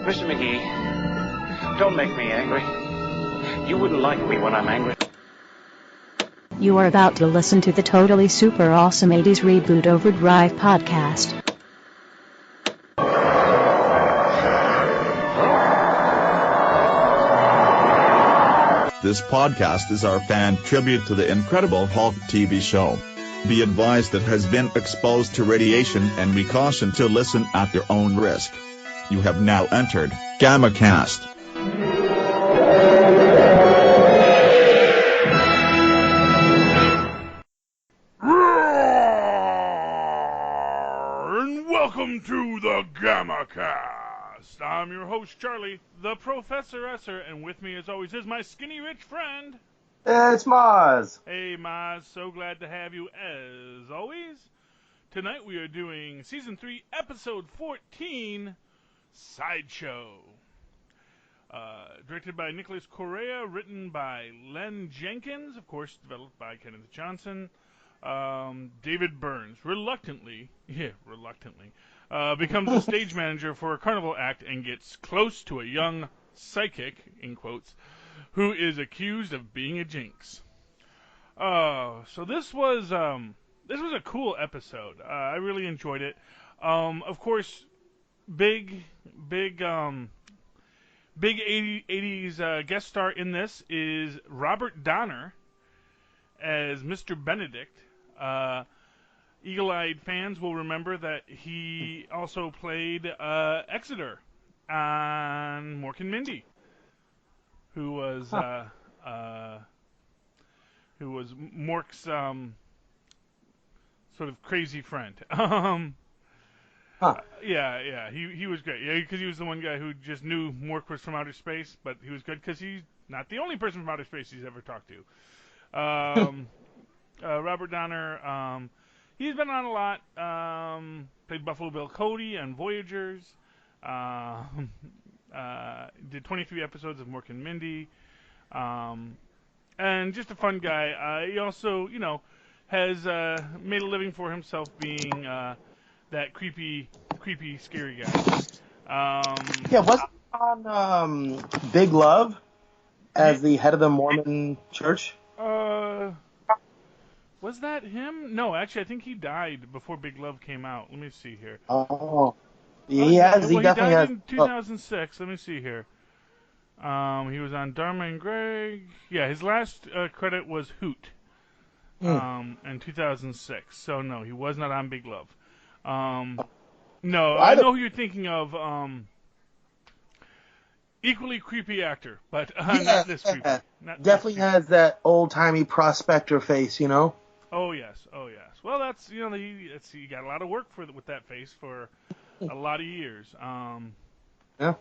Mr. McGee, don't make me angry. You wouldn't like me when I'm angry. You are about to listen to the Totally Super Awesome 80s Reboot Overdrive podcast. This podcast is our fan tribute to the Incredible Hulk TV show. Be advised it has been exposed to radiation and we caution to listen at your own risk. You have now entered GammaCast. And welcome to the GammaCast. I'm your host, Charlie, the Professor Esser, and with me, as always, is my skinny rich friend. It's Mozz. Hey, Mozz, so glad to have you as always. Tonight we are doing Season 3, Episode 14, Sideshow. Directed by Nicholas Correa, written by Len Jenkins, of course, developed by Kenneth Johnson. David Burns, reluctantly, becomes a stage manager for a carnival act and gets close to a young psychic, in quotes, who is accused of being a jinx. So this was a cool episode. I really enjoyed it. Of course, big 80s guest star in this is Robert Donner as Mr. Benedict. Eagle-eyed fans will remember that he also played Exeter on Mork and Mindy, who was Mork's sort of crazy friend. Yeah, he was great. Yeah, because he was the one guy who just knew Mork was from outer space, but he was good because he's not the only person from outer space he's ever talked to. Robert Donner, he's been on a lot. Played Buffalo Bill Cody on Voyagers. Did 23 episodes of Mork and Mindy. And just a fun guy. He also, has made a living for himself being that creepy, scary guy. Wasn't he on Big Love as the head of the Mormon church? Was that him? No, actually, I think he died before Big Love came out. Let me see here. Oh, he definitely died has. in 2006. Let me see here. He was on Dharma and Greg. Yeah, his last credit was Hoot. In 2006. So no, he was not on Big Love. No, I know who you're thinking of. Equally creepy actor, but not this creepy. Definitely has that old-timey prospector face, Oh yes. Well, that's he got a lot of work with that face for a lot of years. Yeah,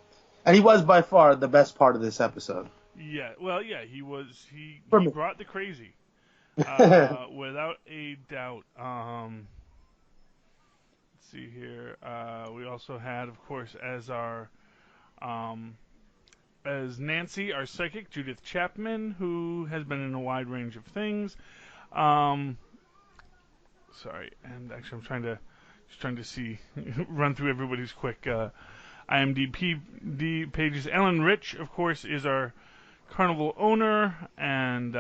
and he was by far the best part of this episode. Yeah, well, yeah, he was. He brought the crazy, without a doubt. Let's see here. We also had, of course, as our as Nancy, our psychic, Judith Chapman, who has been in a wide range of things. Sorry, and actually I'm trying to see, run through everybody's quick IMDb pages. Ellen Rich, of course, is our carnival owner, and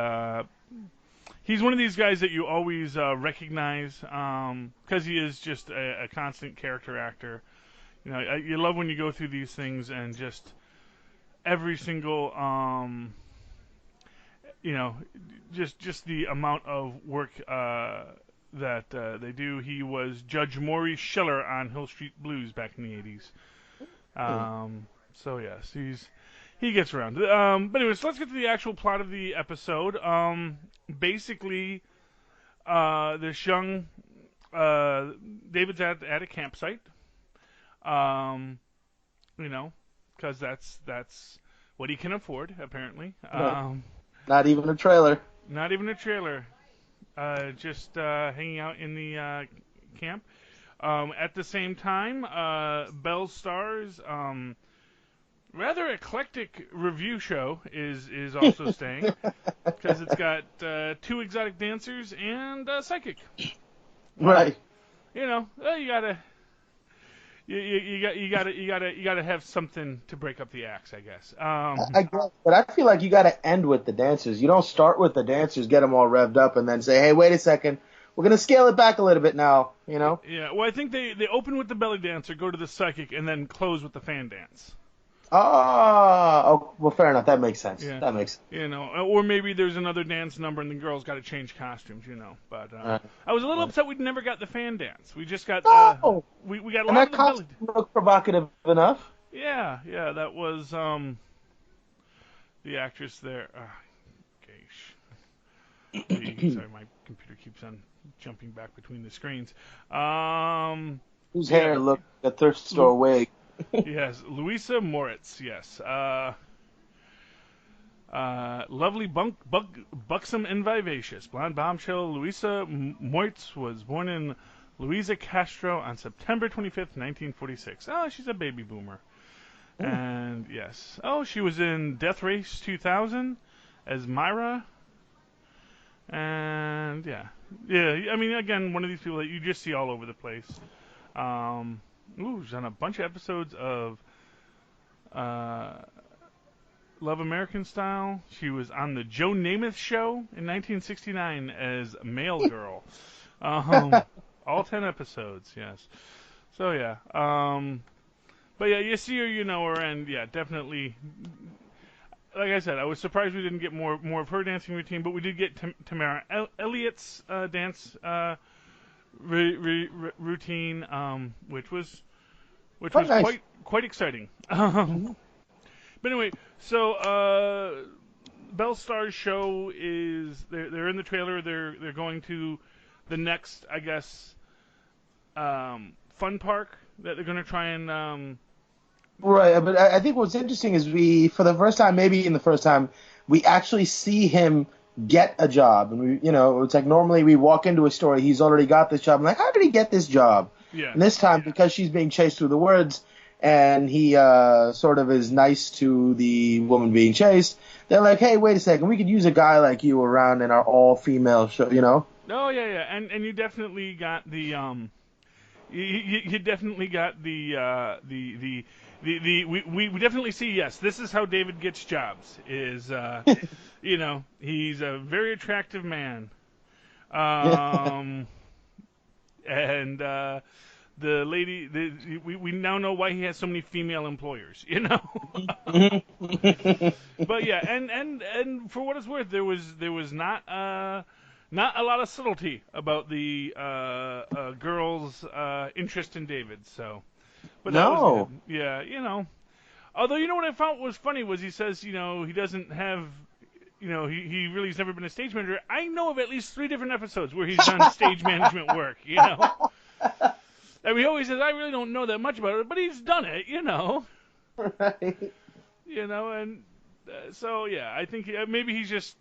he's one of these guys that you always recognize because he is just a constant character actor. You love when you go through these things and just every single just the amount of work that they do. He was Judge Maurice Schiller on Hill Street Blues back in the 80s. So yes, he gets around. But anyways, let's get to the actual plot of the episode. Basically, this young David's at a campsite. Because that's what he can afford, apparently. Not even a trailer. Not even a trailer. Just hanging out in the camp. At the same time, Belle Starr's rather eclectic review show is also staying because it's got 2 exotic dancers and a psychic. Right. You You gotta have something to break up the acts, I guess. I guess, but I feel like you got to end with the dancers. You don't start with the dancers, get them all revved up, and then say, "Hey, wait a second, we're gonna scale it back a little bit now." You know? Yeah. Well, I think they open with the belly dancer, go to the psychic, and then close with the fan dance. Oh, well, fair enough. That makes sense. Yeah. That makes sense. You know, or maybe there's another dance number and the girls got to change costumes. You know, but I was a little upset we never got the fan dance. We just got we got a and lot of that the belly. costume looked provocative enough. Yeah, that was the actress there. Sorry, my computer keeps on jumping back between the screens. Whose hair looked like a thrift store wig. Yes, Louisa Moritz. Yes, lovely, buxom, and vivacious blonde bombshell Louisa Moritz was born in Louisa Castro on September 25th, 1946. Oh, she's a baby boomer. And yes, she was in Death Race 2000 as Myra. And yeah. I mean, again, one of these people that you just see all over the place. She's on a bunch of episodes of Love American Style. She was on the Joe Namath Show in 1969 as Mail Girl. All 10 episodes, yes. So yeah. But yeah, you see her, you know her, and yeah, definitely. Like I said, I was surprised we didn't get more of her dancing routine, but we did get Tamara Elliott's dance routine, which was nice. quite exciting. But anyway, so Belle Star's show is they're in the trailer. They're going to the next, I guess, fun park that they're going to try and. Right, but I think what's interesting is for the first time, we actually see him get a job, and it's like normally we walk into a story, he's already got this job. I'm like, how did he get this job? Yeah. And this time, because she's being chased through the woods, and he sort of is nice to the woman being chased, they're like, hey, wait a second, we could use a guy like you around in our all-female show, you know? Oh yeah, and you definitely got the you definitely got the we definitely see, yes, this is how David gets jobs, is he's a very attractive man, and the lady, we now know why he has so many female employers, you know. But yeah, and for what it's worth, there was not a lot of subtlety about the girl's interest in David, so. But that was good. Yeah, Although, what I found was funny was he says, he doesn't have, he really has never been a stage manager. I know of at least 3 different episodes where he's done stage management work, And he always says, I really don't know that much about it, but he's done it, Right. And so, yeah, I think maybe he just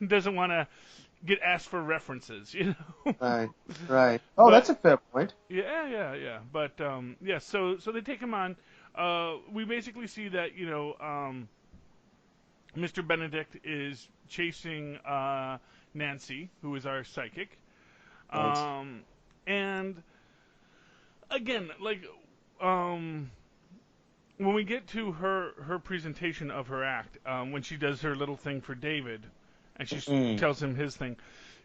doesn't want to get asked for references, Right. Oh, that's a fair point. Yeah. But yeah, so they take him on. We basically see that Mr. Benedict is chasing Nancy, who is our psychic, and again, like when we get to her presentation of her act, when she does her little thing for David. And she tells him his thing.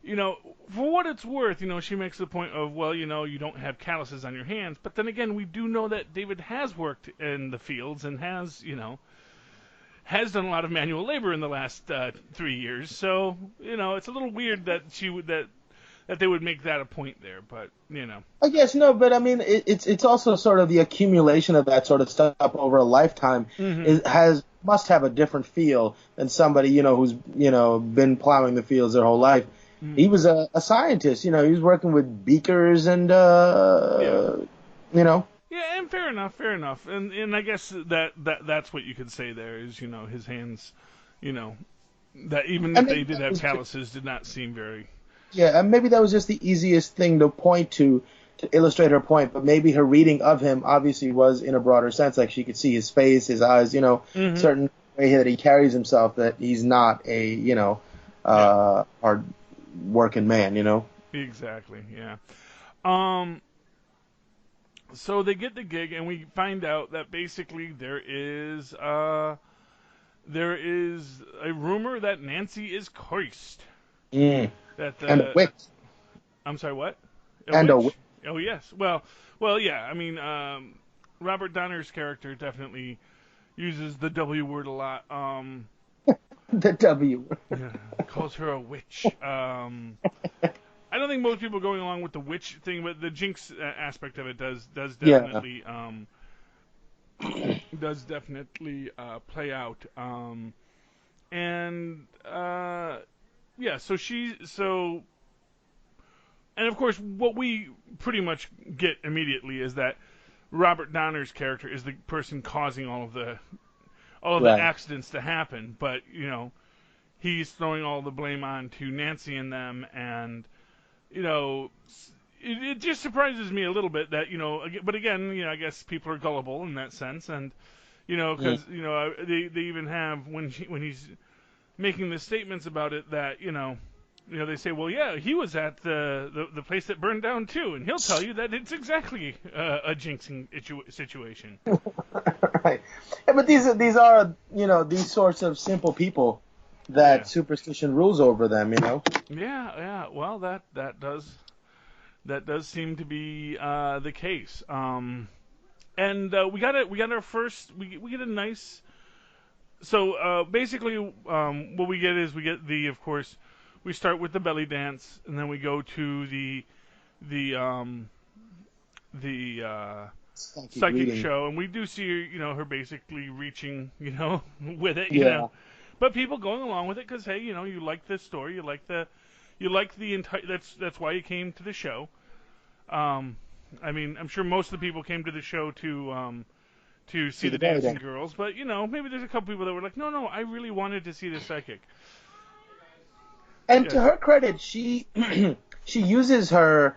For what it's worth, she makes the point of, well, you don't have calluses on your hands. But then again, we do know that David has worked in the fields and has done a lot of manual labor in the last 3 years. So, it's a little weird that that they would make that a point there. But, I guess no, but I mean, it's also sort of the accumulation of that sort of stuff over a lifetime must have a different feel than somebody, who's, been plowing the fields their whole life. Mm-hmm. He was a scientist, he was working with beakers and, Yeah, and fair enough. And I guess that's what you could say there is, his hands, that even if they did have calluses, did not seem very... Yeah, and maybe that was just the easiest thing to point to illustrate her point, but maybe her reading of him obviously was in a broader sense, like she could see his face, his eyes, certain way that he carries himself, that he's not a, hard working man, Exactly, yeah. So they get the gig, and we find out that basically there is a rumor that Nancy is cursed. Mm. That And a witch. I'm sorry, what? And a witch. Oh yes. Well, yeah. I mean, Robert Donner's character definitely uses the W word a lot. The W. Yeah, calls her a witch. I don't think most people are going along with the witch thing, but the jinx aspect of it does definitely play out. And of course, what we pretty much get immediately is that Robert Donner's character is the person causing all of the accidents to happen, but he's throwing all the blame on to Nancy and them, and it just surprises me a little bit that but again, I guess people are gullible in that sense, and because they even have when he's making the statements about it that they say, well, yeah, he was at the place that burned down too, and he'll tell you that it's exactly a jinxing situation. Right. Yeah, but these are these sorts of simple people that superstition rules over them. Yeah. Well, that does seem to be the case. And we got our first. We get a nice. So basically, what we get is of course. We start with the belly dance, and then we go to the psychic show, and we do see her basically reaching with it, but people going along with it because hey, you like this story, you like the entire that's why you came to the show. I mean, I'm sure most of the people came to the show to see the dancing girls, but maybe there's a couple people that were like, no, I really wanted to see the psychic. And to her credit, she she uses her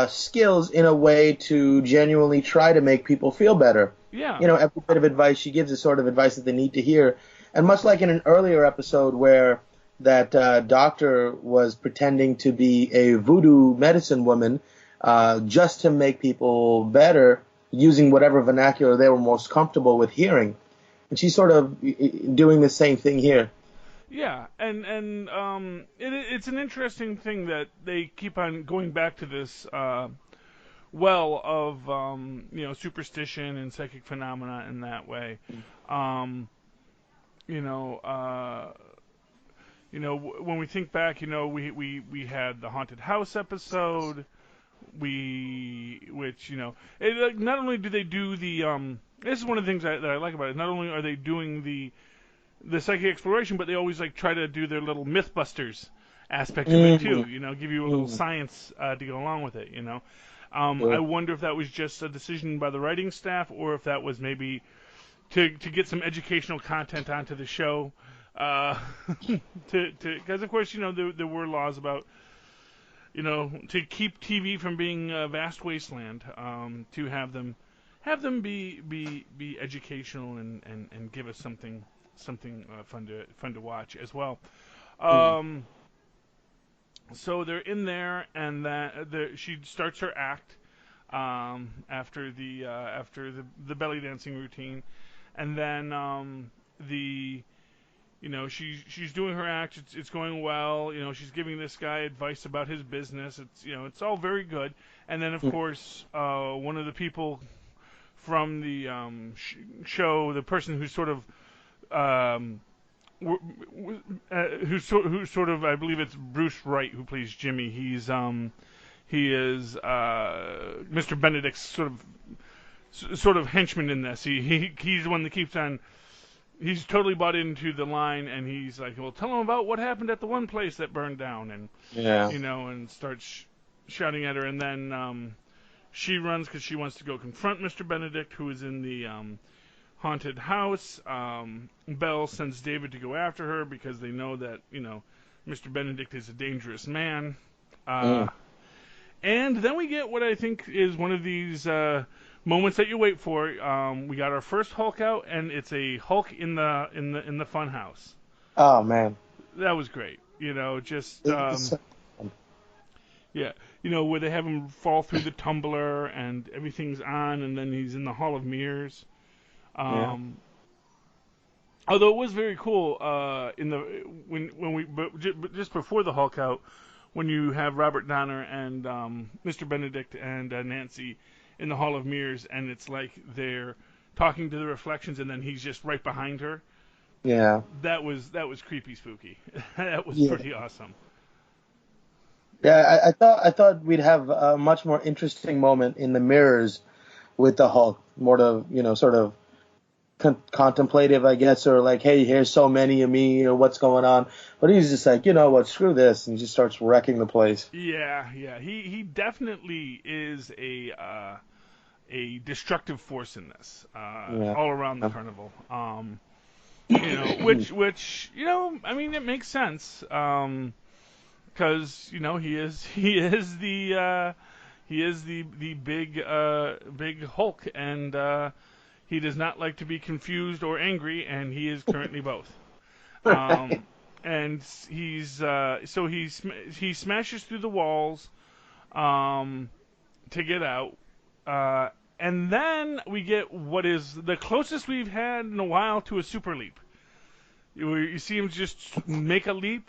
skills in a way to genuinely try to make people feel better. Yeah. Every bit of advice she gives is sort of advice that they need to hear. And much like in an earlier episode where that doctor was pretending to be a voodoo medicine woman just to make people better using whatever vernacular they were most comfortable with hearing. And she's sort of doing the same thing here. Yeah, and it's an interesting thing that they keep on going back to this well of superstition and psychic phenomena in that way. When we think back, we had the haunted house episode, not only do they do the this is one of the things that I like about it. Not only are they doing the psychic exploration, but they always try to do their little MythBusters aspect of it too. Give you a little science to go along with it. I wonder if that was just a decision by the writing staff, or if that was maybe to get some educational content onto the show. Because of course there were laws about to keep TV from being a vast wasteland, to have them be educational and give us something fun to watch as well. So they're in there, and she starts her act after the belly dancing routine, and then she's doing her act. It's going well. She's giving this guy advice about his business. It's all very good. And then of course one of the people from the show, the person who's sort of who's sort of, I believe it's Bruce Wright who plays Jimmy. He is Mr. Benedict's sort of henchman in this. He's the one that keeps on. He's totally bought into the line, and he's like, "Well, tell him about what happened at the one place that burned down," and and starts shouting at her, and then she runs because she wants to go confront Mr. Benedict, who is in the haunted house. Belle sends David to go after her because they know that Mr. Benedict is a dangerous man. And then we get what I think is one of these moments that you wait for. We got our first Hulk out, and it's a Hulk in the fun house. Oh man, that was great. Yeah. where they have him fall through the tumbler and everything's on, and then he's in the Hall of Mirrors. Although it was very cool just before the Hulk out, when you have Robert Donner and Mr. Benedict and Nancy in the Hall of Mirrors, and it's like they're talking to the reflections, and then he's just right behind her. Yeah. That was creepy, spooky. That was pretty awesome. Yeah, I thought we'd have a much more interesting moment in the mirrors with the Hulk, more to sort of contemplative, I guess, or like, hey, here's so many of me, or what's going on. But he's just like, you know what, screw this, and he just starts wrecking the place. Yeah. He definitely is a destructive force in this, all around the carnival. Which I mean, it makes sense. Because he is the big Hulk, and he does not like to be confused or angry, and he is currently both. And he smashes through the walls to get out, and then we get what is the closest we've had in a while to a super leap. You see him just make a leap.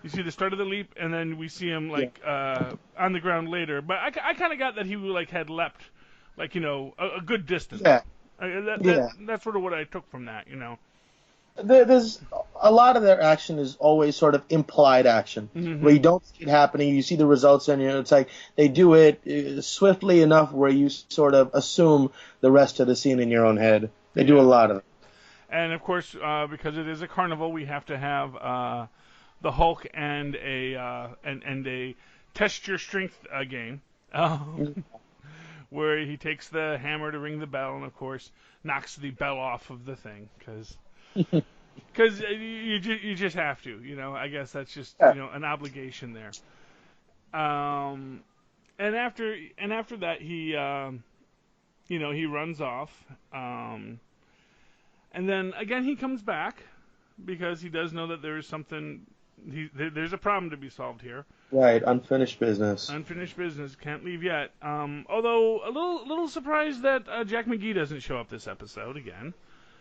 You see the start of the leap, and then we see him on the ground later. But I kind of got that he had leapt, a good distance. Yeah. That's sort of what I took from that. There's a lot of their action is always sort of implied action, where you don't see it happening, you see the results, and it's like they do it swiftly enough where you sort of assume the rest of the scene in your own head. They do a lot of it. And of course, because it is a carnival, we have to have the Hulk and a test your strength game, where he takes the hammer to ring the bell, and of course knocks the bell off of the thing, because you just have to, I guess that's just an obligation there. And after that he he runs off, and then again he comes back because he does know that there is something. There's a problem to be solved here. Right, unfinished business. Unfinished business, can't leave yet. Although a little surprised that Jack McGee doesn't show up this episode again.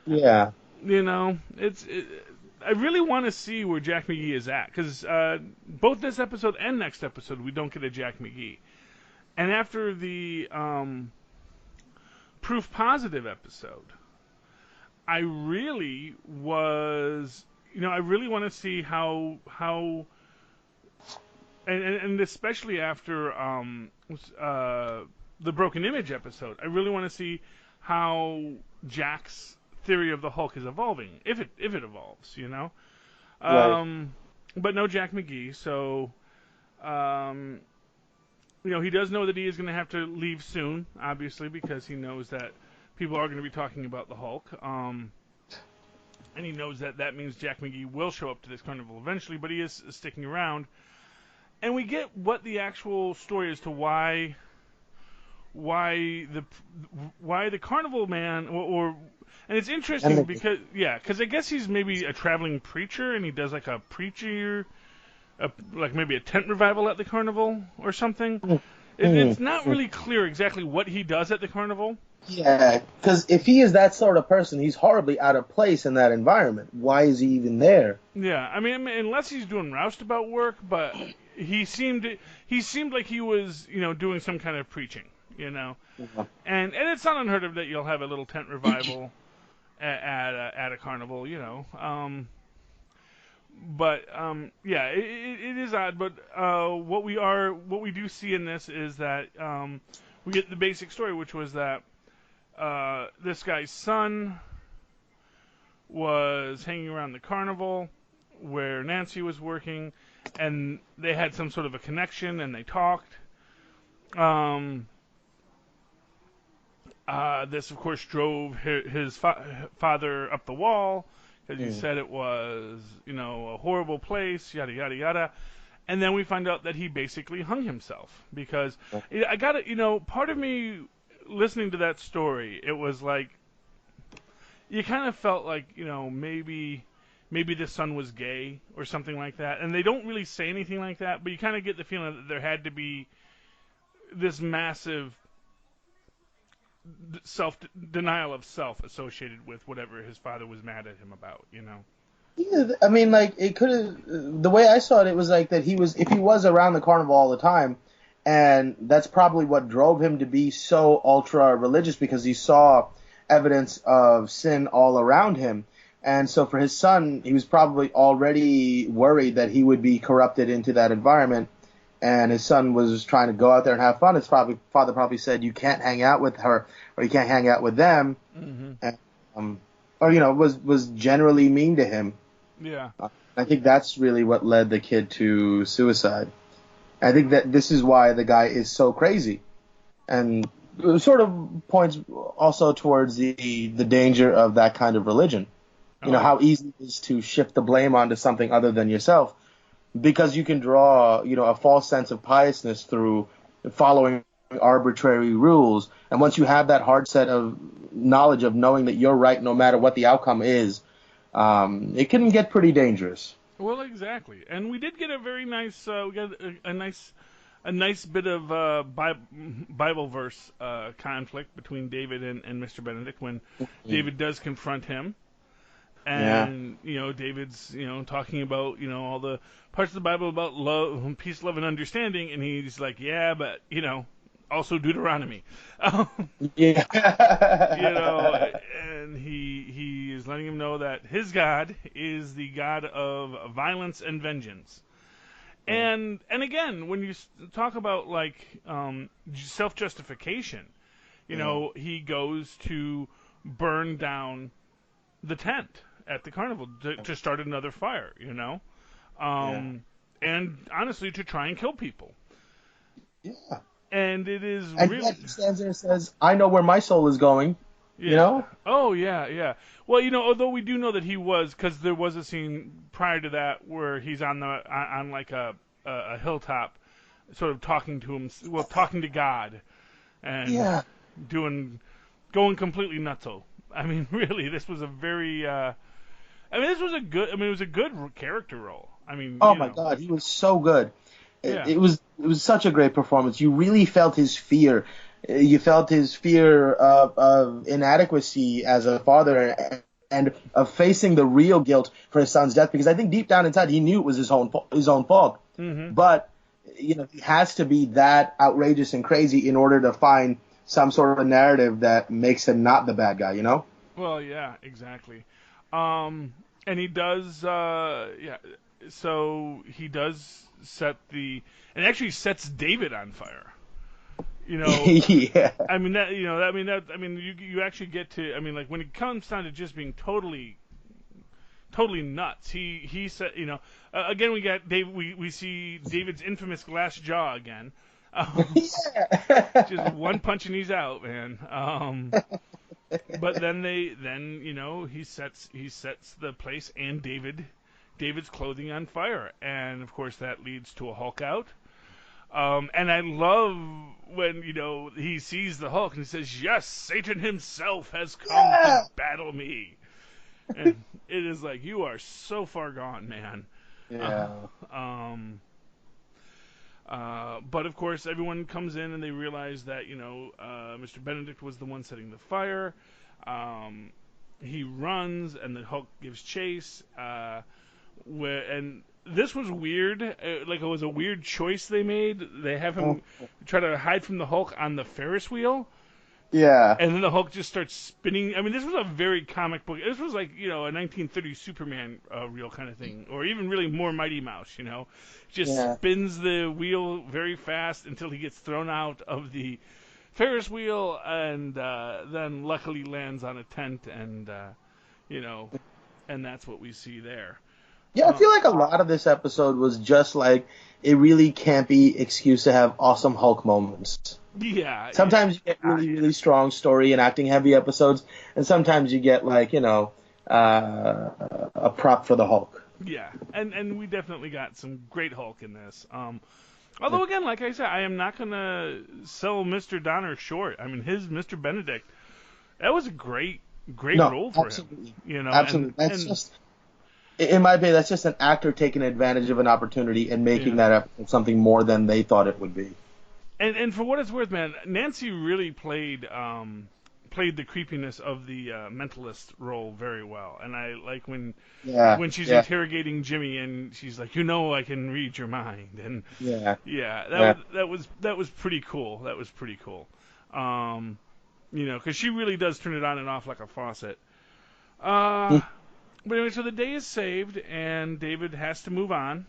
Yeah. I really want to see where Jack McGee is at, because both this episode and next episode we don't get a Jack McGee. And after the Proof Positive episode, I really was. I really want to see how and especially after the Broken Image episode, I really want to see how Jack's theory of the Hulk is evolving, if it evolves, Right. But no Jack McGee, so he does know that he is going to have to leave soon, obviously, because he knows that people are going to be talking about the Hulk. And he knows that means Jack McGee will show up to this carnival eventually, but he is sticking around. And we get what the actual story as to why the carnival man, and it's interesting because I guess he's maybe a traveling preacher, and he does like a preacher, like maybe a tent revival at the carnival or something. It's not really clear exactly what he does at the carnival. Yeah, because if he is that sort of person, he's horribly out of place in that environment. Why is he even there? Yeah, I mean, unless he's doing roustabout work, but he seemed like he was, doing some kind of preaching, And it's not unheard of that you'll have a little tent revival at a carnival, But yeah, it is odd. But what we do see in this is that we get the basic story, which was that this guy's son was hanging around the carnival where Nancy was working, and they had some sort of a connection, and they talked. This, of course, drove his father up the wall, because he said it was, a horrible place, yada, yada, yada. And then we find out that he basically hung himself, because I got it, part of me listening to that story, it was like, you kind of felt like, maybe maybe the son was gay or something like that. And they don't really say anything like that, but you kind of get the feeling that there had to be this massive denial of self associated with whatever his father was mad at him about, you know. Yeah, I mean, like, it could have. The way I saw it, it was like that if he was around the carnival all the time, and that's probably what drove him to be so ultra religious, because he saw evidence of sin all around him. And so for his son, he was probably already worried that he would be corrupted into that environment. And his son was trying to go out there and have fun. His father probably said, "You can't hang out with her, or you can't hang out with them," and, or was generally mean to him. Yeah. I think that's really what led the kid to suicide. I think that this is why the guy is so crazy, and it sort of points also towards the danger of that kind of religion. You know, how easy it is to shift the blame onto something other than yourself, because you can draw, a false sense of piousness through following arbitrary rules. And once you have that hard set of knowledge of knowing that you're right no matter what the outcome is, it can get pretty dangerous. Well, exactly. And we did get a very nice, we got a nice bit of Bible verse conflict between David and Mr. Benedict when David does confront him. And, David's, talking about, all the parts of the Bible about love, peace, love, and understanding. And he's like, yeah, but, also Deuteronomy. Yeah. And he is letting him know that his God is the God of violence and vengeance. And again, when you talk about, like, self-justification, he goes to burn down the tent at the carnival to start another fire, and honestly to try and kill people. Yeah. And it is and really. And he stands there and says, "I know where my soul is going." Yeah. Oh yeah. Well, although we do know that he was, because there was a scene prior to that where he's on like a hilltop, sort of talking to God, and going completely nutso. I mean, really, this was a very. It was a good character role. I mean. Oh my God, he was so good. Yeah. It was such a great performance. You really felt his fear. You felt his fear of inadequacy as a father and of facing the real guilt for his son's death. Because I think deep down inside he knew it was his own fault. Mm-hmm. But he has to be that outrageous and crazy in order to find some sort of narrative that makes him not the bad guy. Well, yeah, exactly. And he does. So he does actually sets David on fire. Yeah. You actually get to. Like when it comes down to just being totally nuts. He said, again we got Dave. We see David's infamous glass jaw again. Just one punch and he's out, man. But then he sets the place and David's clothing on fire, and of course that leads to a Hulk out. And I love when he sees the Hulk and he says, "Yes, Satan himself has come to battle me." And it is like, you are so far gone, man. Yeah. But of course, everyone comes in and they realize that Mr. Benedict was the one setting the fire. He runs, and the Hulk gives chase. And this was weird. Like, it was a weird choice they made. They have him try to hide from the Hulk on the Ferris wheel. Yeah. And then the Hulk just starts spinning. This was a very comic book. This was like, a 1930s Superman reel kind of thing. Or even really more Mighty Mouse, Just spins the wheel very fast until he gets thrown out of the Ferris wheel, and then luckily lands on a tent, and, and that's what we see there. Yeah, I feel like a lot of this episode was just like a really campy excuse to have awesome Hulk moments. Yeah. Sometimes you get really, really strong story and acting heavy episodes, and sometimes you get like, a prop for the Hulk. Yeah, and we definitely got some great Hulk in this. Although, again, like I said, I am not going to sell Mr. Donner short. His Mr. Benedict, that was a great role for absolutely. him. Absolutely. in my opinion, that's just an actor taking advantage of an opportunity and making that episode something more than they thought it would be. And for what it's worth, man, Nancy really played the creepiness of the mentalist role very well. And I like when she's interrogating Jimmy and she's like, I can read your mind. And that was pretty cool. That was pretty cool. Because she really does turn it on and off like a faucet. But anyway, so the day is saved and David has to move on.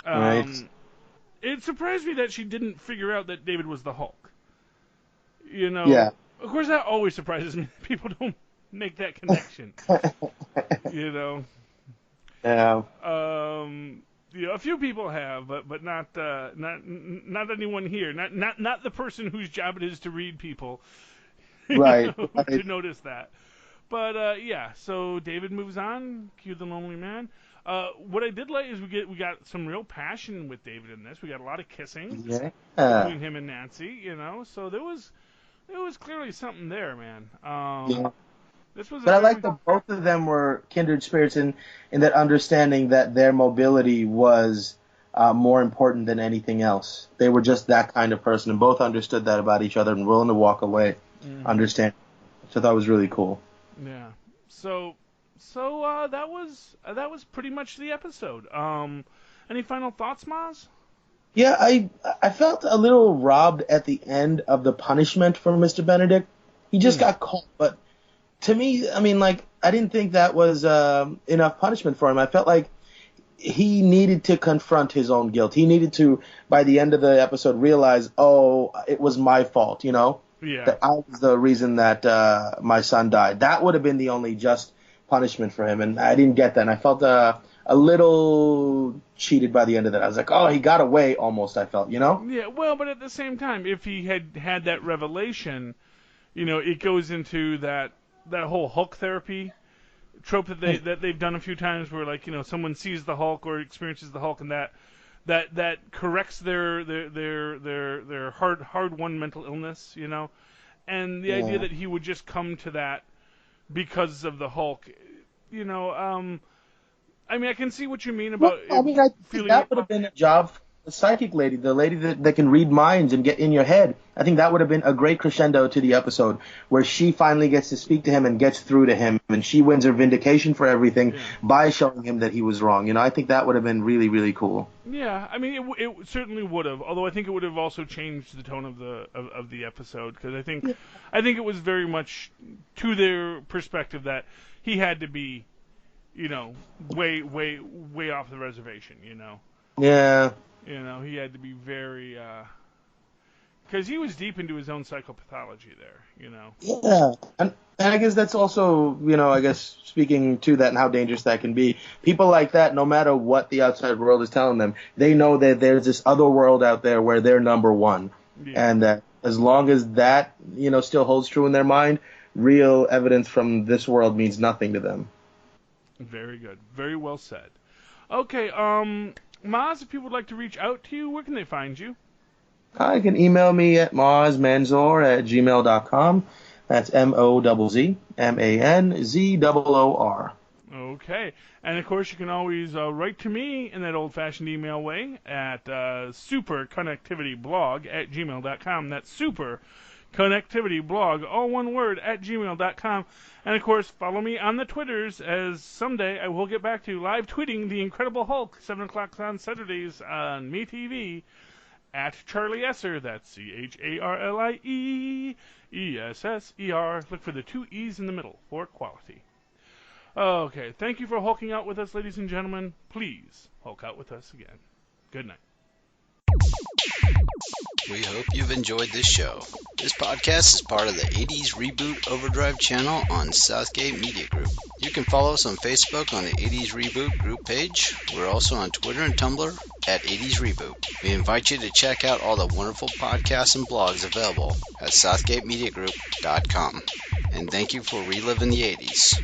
Right. It surprised me that she didn't figure out that David was the Hulk. Yeah. Of course, that always surprises me. People don't make that connection. Yeah. A few people have, but not anyone here. Not the person whose job it is to read people. Right. To notice that. But so David moves on. Cue the lonely man. What I did like is we got some real passion with David in this. We got a lot of kissing between him and Nancy, So there was clearly something there, man. But I like that both of them were kindred spirits in that understanding that their mobility was more important than anything else. They were just that kind of person, and both understood that about each other and willing to walk away, understand. Which I thought was really cool. Yeah. So that was pretty much the episode. Any final thoughts, Mozz? Yeah, I felt a little robbed at the end of the punishment for Mr. Benedict. He just got caught, but to me, I mean, like, I didn't think that was enough punishment for him. I felt like he needed to confront his own guilt. He needed to, by the end of the episode, realize, it was my fault, Yeah. That I was the reason that my son died. That would have been the only just punishment for him, and I didn't get that. And I felt a little cheated by the end of that. I was like, he got away almost, I felt, Yeah, well, but at the same time, if he had that revelation, it goes into that whole Hulk therapy trope that they've done a few times where, like, someone sees the Hulk or experiences the Hulk and that corrects their hard-won mental illness, and the idea that he would just come to that because of the Hulk, I mean, I can see what you mean about. I think that would have been a job for the psychic lady, the lady that can read minds and get in your head. I think that would have been a great crescendo to the episode where she finally gets to speak to him and gets through to him, and she wins her vindication for everything by showing him that he was wrong. I think that would have been really, really cool. Yeah, I mean, it certainly would have. Although I think it would have also changed the tone of the episode, because I think it was very much to their perspective that he had to be, way off the reservation. Yeah. He had to be very, because he was deep into his own psychopathology there. Yeah, and I guess that's also, I guess speaking to that and how dangerous that can be. People like that, no matter what the outside world is telling them, they know that there's this other world out there where they're number one, and that as long as that, still holds true in their mind, real evidence from this world means nothing to them. Very good. Very well said. Okay, Mozz, if people would like to reach out to you, where can they find you? You can email me at mozzmanzor@gmail.com. That's MOZZMANZOOR. Okay. And, of course, you can always write to me in that old-fashioned email way at superconnectivityblog@gmail.com. That's superconnectivityblog, all one word, @gmail.com. And, of course, follow me on the Twitters, as someday I will get back to live tweeting The Incredible Hulk, 7 o'clock on Saturdays on MeTV, at Charlie Esser. That's CharlieEsser. Look for the 2 E's in the middle for quality. Okay, thank you for hulking out with us, ladies and gentlemen. Please hulk out with us again. Good night. We hope you've enjoyed this show. This podcast is part of the 80s Reboot Overdrive channel on Southgate Media Group. You can follow us on Facebook on the 80s Reboot group page. We're also on Twitter and Tumblr at 80s Reboot. We invite you to check out all the wonderful podcasts and blogs available at southgatemediagroup.com. And thank you for reliving the 80s.